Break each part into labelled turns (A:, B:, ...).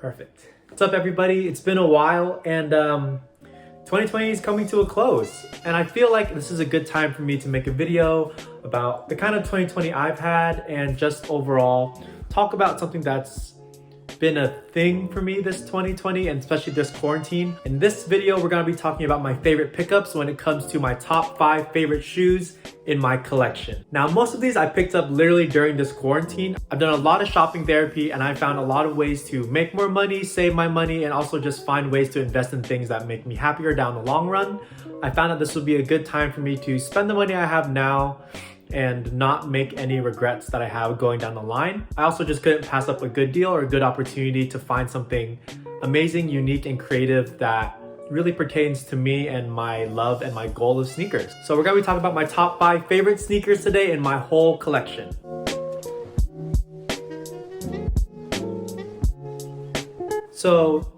A: Perfect. What's up, everybody? It's been a while, and 2020 is coming to a close, and I feel like this is a good time for me to make a video about the kind of 2020 I've had and just overall talk about something that's been a thing for me this 2020 and especially this quarantine. In this video, we're going to be talking about my favorite pickups when it comes to my top 5 favorite shoes in my collection. Now, most of these I picked up literally during this quarantine. I've done a lot of shopping therapy and I found a lot of ways to make more money, save my money, and also just find ways to invest in things that make me happier down the long run. I found that this would be a good time for me to spend the money I have now and not make any regrets that I have going down the line. I also just couldn't pass up a good deal or a good opportunity to find something amazing, unique, and creative that really pertains to me and my love and my goal of sneakers. So we're gonna be talking about my top 5 favorite sneakers today in my whole collection. So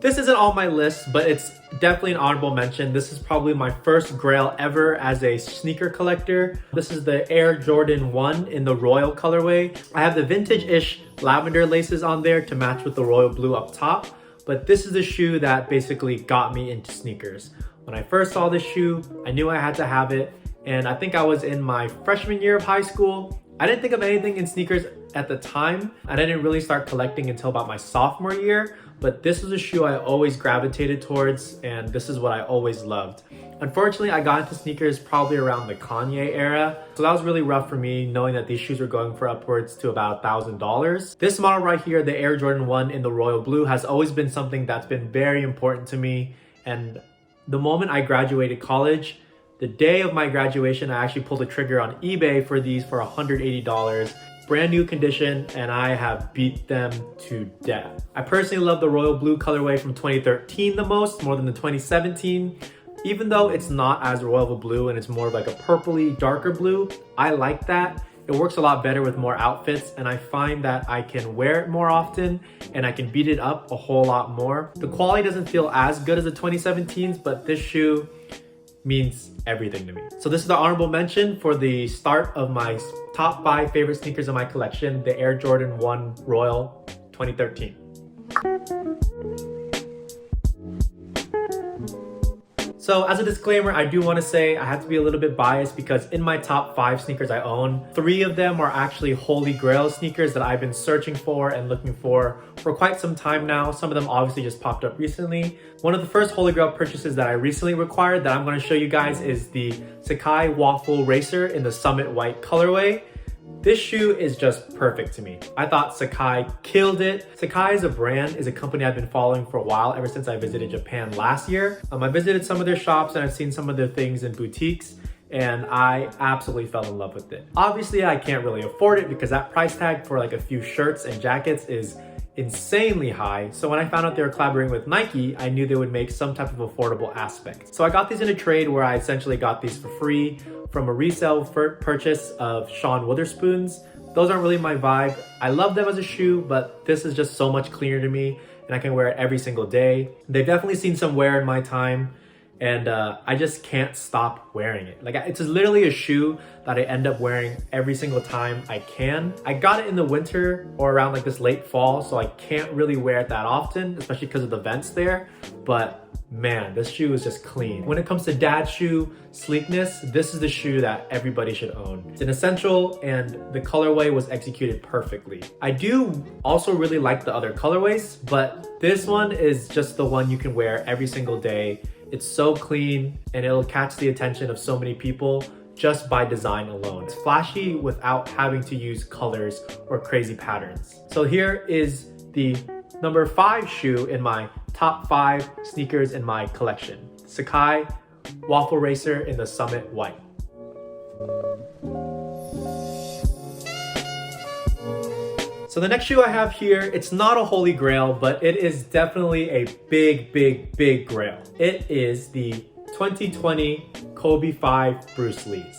A: this isn't on my list, but it's definitely an honorable mention. This is probably my first grail ever as a sneaker collector. This is the Air Jordan 1 in the royal colorway. I have the vintage-ish lavender laces on there to match with the royal blue up top, but this is the shoe that basically got me into sneakers. When I first saw this shoe, I knew I had to have it, and I think I was in my freshman year of high school. I didn't think of anything in sneakers at the time. I didn't really start collecting until about my sophomore year, but this was a shoe I always gravitated towards, and this is what I always loved. Unfortunately, I got into sneakers probably around the Kanye era, so that was really rough for me, knowing that these shoes were going for upwards to about $1,000. This model right here, the Air Jordan 1 in the royal blue, has always been something that's been very important to me, and the moment I graduated college, the day of my graduation, I actually pulled the trigger on eBay for these for $180. Brand new condition, and I have beat them to death. I personally love the royal blue colorway from 2013 the most, more than the 2017. Even though it's not as royal of a blue and it's more of like a purpley, darker blue, I like that. It works a lot better with more outfits, and I find that I can wear it more often and I can beat it up a whole lot more. The quality doesn't feel as good as the 2017s, but this shoe means everything to me. So this is the honorable mention for the start of my top 5 favorite sneakers in my collection, the Air Jordan 1 Royal 2013. So as a disclaimer, I do want to say I have to be a little bit biased because in my top 5 sneakers I own, 3 of them are actually holy grail sneakers that I've been searching for and looking for quite some time now. Some of them obviously just popped up recently. One of the first holy grail purchases that I recently required that I'm going to show you guys is the Sakai Waffle Racer in the Summit White colorway. This shoe is just perfect to me. I thought Sakai killed it. Sakai as a brand is a company I've been following for a while, ever since I visited Japan last year. I visited some of their shops and I've seen some of their things in boutiques, and I absolutely fell in love with it. Obviously, I can't really afford it because that price tag for like a few shirts and jackets is insanely high. So when I found out they were collaborating with Nike, I knew they would make some type of affordable aspect. So I got these in a trade where I essentially got these for free from a resale purchase of Sean Witherspoon's. Those aren't really my vibe. I love them as a shoe, but this is just so much cleaner to me and I can wear it every single day. They've definitely seen some wear in my time, and I just can't stop wearing it. Like, it's literally a shoe that I end up wearing every single time I can. I got it in the winter or around like this late fall, so I can't really wear it that often, especially because of the vents there. But man, this shoe is just clean. When it comes to dad shoe sleekness, this is the shoe that everybody should own. It's an essential, and the colorway was executed perfectly. I do also really like the other colorways, but this one is just the one you can wear every single day. It's so clean and it'll catch the attention of so many people just by design alone. It's flashy without having to use colors or crazy patterns. So here is the number 5 shoe in my top 5 sneakers in my collection. Sakai Waffle Racer in the Summit White. So the next shoe I have here, it's not a holy grail, but it is definitely a big grail. It is the 2020 Kobe 5 Bruce Lee's.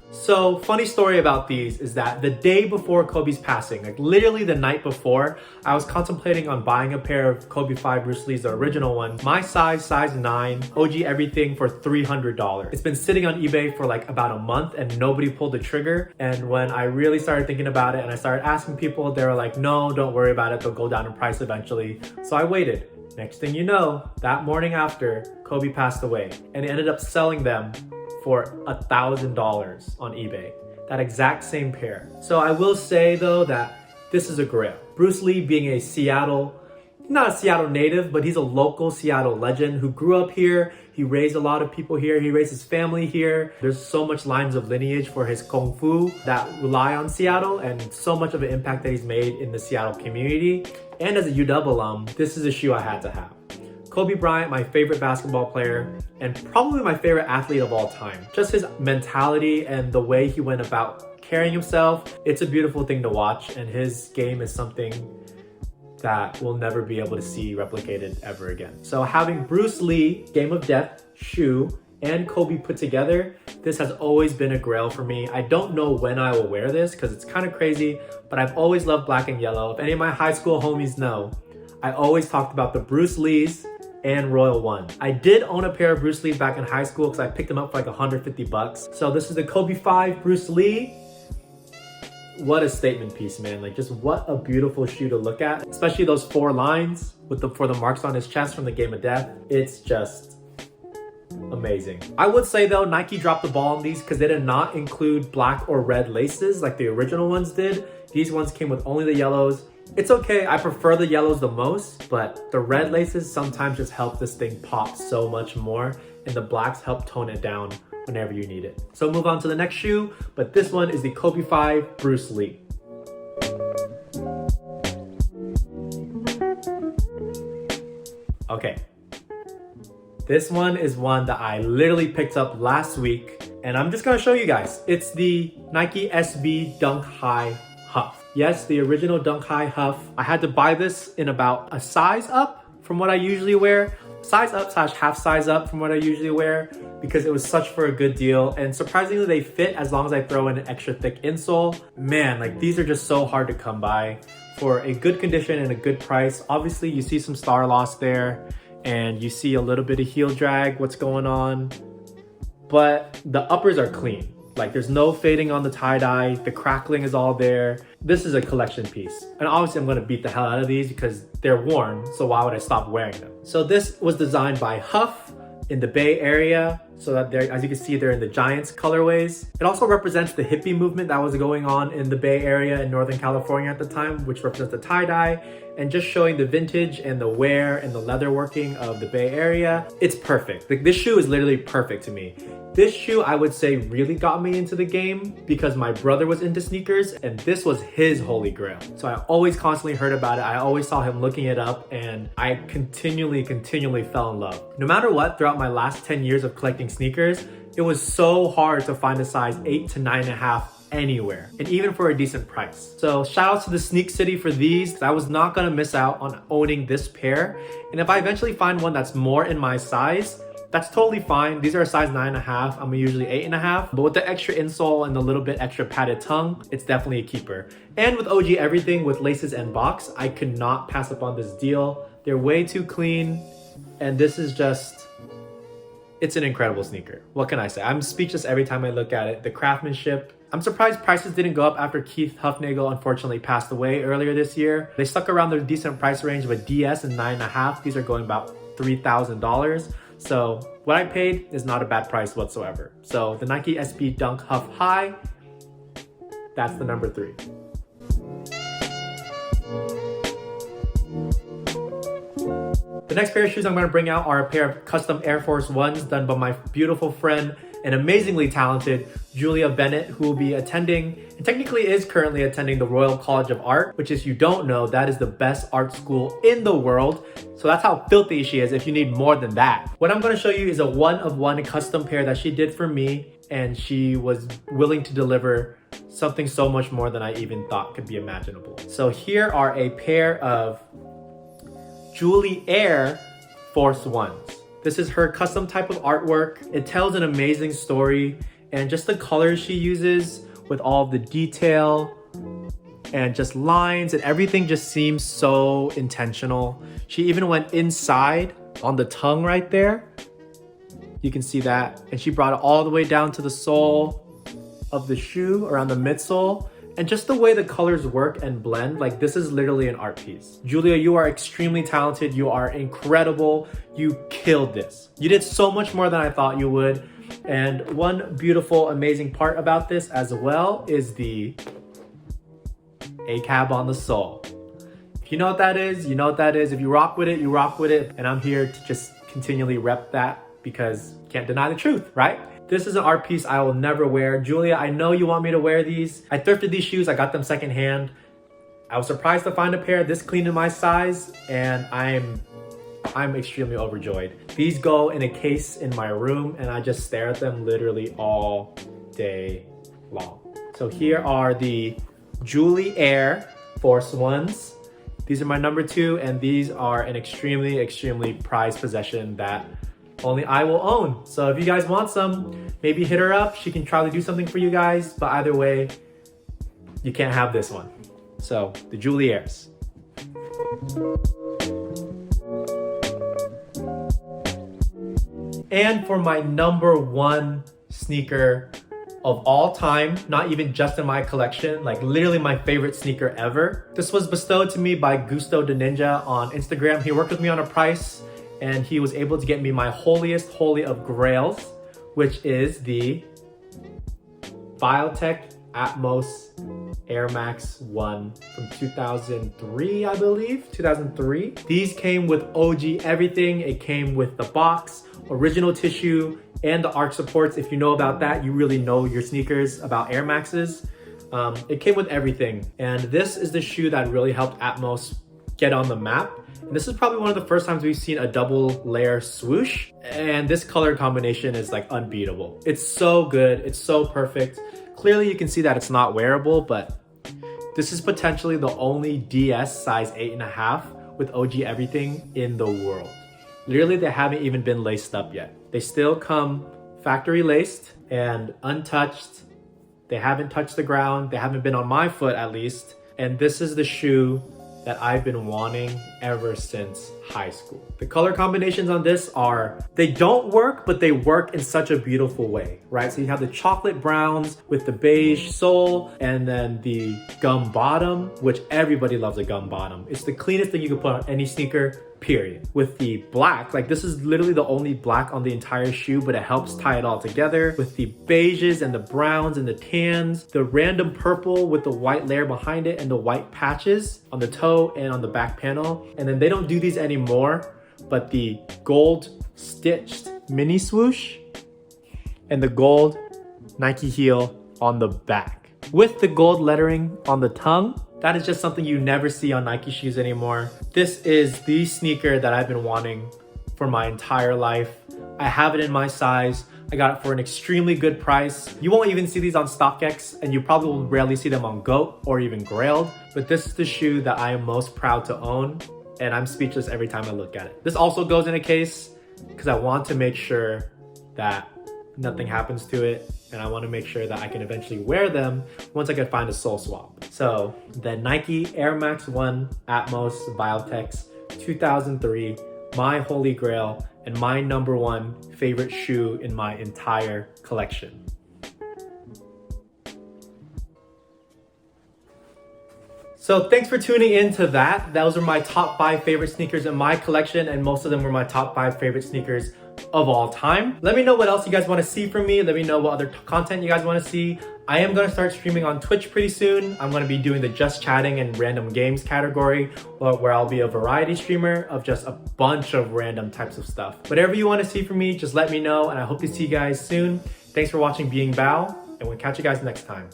A: So, funny story about these is that the day before Kobe's passing, like literally the night before, I was contemplating on buying a pair of Kobe 5 Bruce Lee's, the original ones. My size 9, OG everything for $300. It's been sitting on eBay for like about a month and nobody pulled the trigger. And when I really started thinking about it and I started asking people, they were like, no, don't worry about it. They'll go down in price eventually. So I waited. Next thing you know, that morning after, Kobe passed away and it ended up selling them for $1,000 on eBay. That exact same pair. So I will say though that this is a grail. Bruce Lee being a not a Seattle native, but he's a local Seattle legend who grew up here. He raised a lot of people here. He raised his family here. There's so much lines of lineage for his Kung Fu that rely on Seattle and so much of an impact that he's made in the Seattle community. And as a UW alum, this is a shoe I had to have. Kobe Bryant, my favorite basketball player, and probably my favorite athlete of all time. Just his mentality and the way he went about carrying himself, it's a beautiful thing to watch, and his game is something that we'll never be able to see replicated ever again. So having Bruce Lee, Game of Death, shoe, and Kobe put together, this has always been a grail for me. I don't know when I will wear this because it's kind of crazy, but I've always loved black and yellow. If any of my high school homies know, I always talked about the Bruce Lees and Royal One. I did own a pair of Bruce Lees back in high school because I picked them up for like 150 bucks. So this is the Kobe 5 Bruce Lee. What a statement piece, man. Like just what a beautiful shoe to look at. Especially those 4 lines for the marks on his chest from the Game of Death. It's just amazing. I would say though, Nike dropped the ball on these because they did not include black or red laces like the original ones did. These ones came with only the yellows. It's okay, I prefer the yellows the most, but the red laces sometimes just help this thing pop so much more, and the blacks help tone it down whenever you need it. So move on to the next shoe, but this one is the Kobe 5 Bruce Lee. Okay, this one is one that I literally picked up last week, and I'm just gonna show you guys. It's the Nike SB Dunk High Huff. Yes, the original Dunk High Huff. I had to buy this in about a size up from what I usually wear. Size up / half size up from what I usually wear because it was such for a good deal. And surprisingly, they fit as long as I throw in an extra thick insole. Man, like these are just so hard to come by for a good condition and a good price. Obviously, you see some star loss there and you see a little bit of heel drag, what's going on. But the uppers are clean. Like there's no fading on the tie-dye, the crackling is all there. This is a collection piece. And obviously I'm gonna beat the hell out of these because they're worn, so why would I stop wearing them? So this was designed by Huff in the Bay Area, so that they're, as you can see, they're in the Giants colorways. It also represents the hippie movement that was going on in the Bay Area in Northern California at the time, which represents the tie-dye, and just showing the vintage and the wear and the leather working of the Bay Area. It's perfect. Like, this shoe is literally perfect to me. This shoe, I would say, really got me into the game because my brother was into sneakers and this was his holy grail. So I always constantly heard about it. I always saw him looking it up and I continually fell in love. No matter what, throughout my last 10 years of collecting sneakers, it was so hard to find a size 8 to 9.5 anywhere, and even for a decent price. So shout out to the Sneak City for these. I was not gonna miss out on owning this pair. And if I eventually find one that's more in my size, that's totally fine. These are a size 9.5. I'm usually 8.5. But with the extra insole and the little bit extra padded tongue, it's definitely a keeper. And with OG everything with laces and box, I could not pass up on this deal. They're way too clean. And this is just, it's an incredible sneaker. What can I say? I'm speechless every time I look at it. The craftsmanship. I'm surprised prices didn't go up after Keith Huffnagel unfortunately passed away earlier this year. They stuck around their decent price range with DS and 9.5. These are going about $3,000. So what I paid is not a bad price whatsoever. So the Nike SB Dunk Huff High, that's the number 3. The next pair of shoes I'm going to bring out are a pair of custom Air Force Ones done by my beautiful friend and amazingly talented Julia Bennett, who will be attending, and technically is currently attending, the Royal College of Art, which, if you don't know, that is the best art school in the world. So that's how filthy she is if you need more than that. What I'm going to show you is a one-of-one custom pair that she did for me, and she was willing to deliver something so much more than I even thought could be imaginable. So here are a pair of Julie Air Force Ones. This is her custom type of artwork. It tells an amazing story, And just the colors she uses with all of the detail and just lines and everything just seems so intentional. She even went inside on the tongue right there. You can see that. And she brought it all the way down to the sole of the shoe, around the midsole. And just the way the colors work and blend, like this is literally an art piece. Julia, you are extremely talented. You are incredible. You killed this. You did so much more than I thought you would. And one beautiful, amazing part about this as well is the ACAB on the sole. If you know what that is, you know what that is. If you rock with it, you rock with it. And I'm here to just continually rep that because you can't deny the truth, right? This is an art piece I will never wear. Julia, I know you want me to wear these. I thrifted these shoes, I got them secondhand. I was surprised to find a pair this clean in my size, and I'm extremely overjoyed. These go in a case in my room, and I just stare at them literally all day long. So here are the Julie Air Force Ones. These are my number 2, and these are an extremely, extremely prized possession that only I will own. So if you guys want some, maybe hit her up. She can try to do something for you guys, but either way, you can't have this one. So the Julie Airs. And for my number 1 sneaker of all time, not even just in my collection, like literally my favorite sneaker ever. This was bestowed to me by Gusto de Ninja on Instagram. He worked with me on a price and he was able to get me my holiest holy of grails, which is the Biotech Atmos Air Max 1 from 2003, I believe, 2003. These came with OG everything. It came with the box, original tissue, and the arch supports. If you know about that, you really know your sneakers about Air Maxes. It came with everything. And this is the shoe that really helped Atmos get on the map. And this is probably one of the first times we've seen a double layer swoosh. And this color combination is like unbeatable. It's so good, it's so perfect. Clearly you can see that it's not wearable, but this is potentially the only DS size 8.5 with OG everything in the world. Literally, they haven't even been laced up yet. They still come factory laced and untouched. They haven't touched the ground. They haven't been on my foot at least. And this is the shoe that I've been wanting ever since high school. The color combinations on this are, they don't work, but they work in such a beautiful way, right? So you have the chocolate browns with the beige sole and then the gum bottom, which everybody loves a gum bottom. It's the cleanest thing you can put on any sneaker, period. With the black, like this is literally the only black on the entire shoe, but it helps tie it all together with the beiges and the browns and the tans, the random purple with the white layer behind it and the white patches on the toe and on the back panel. And then they don't do these anymore, but the gold stitched mini swoosh and the gold Nike heel on the back with the gold lettering on the tongue. That is just something you never see on Nike shoes anymore. This is the sneaker that I've been wanting for my entire life. I have it in my size. I got it for an extremely good price. You won't even see these on StockX, and you probably will rarely see them on GOAT or even Grailed, but this is the shoe that I am most proud to own, and I'm speechless every time I look at it. This also goes in a case because I want to make sure that nothing happens to it, and I want to make sure that I can eventually wear them once I can find a sole swap. So the Nike Air Max 1 Atmos Biotechs 2003, my holy grail and my number 1 favorite shoe in my entire collection. So thanks for tuning in to that. Those are my top 5 favorite sneakers in my collection, and most of them were my top 5 favorite sneakers of all time. Let me know what else you guys want to see from me. Let me know what other content you guys want to see. I am going to start streaming on Twitch pretty soon. I'm going to be doing the just chatting and random games category, where I'll be a variety streamer of just a bunch of random types of stuff. Whatever you want to see from me, just let me know, and I hope to see you guys soon. Thanks for watching Being Bao, and we'll catch you guys next time.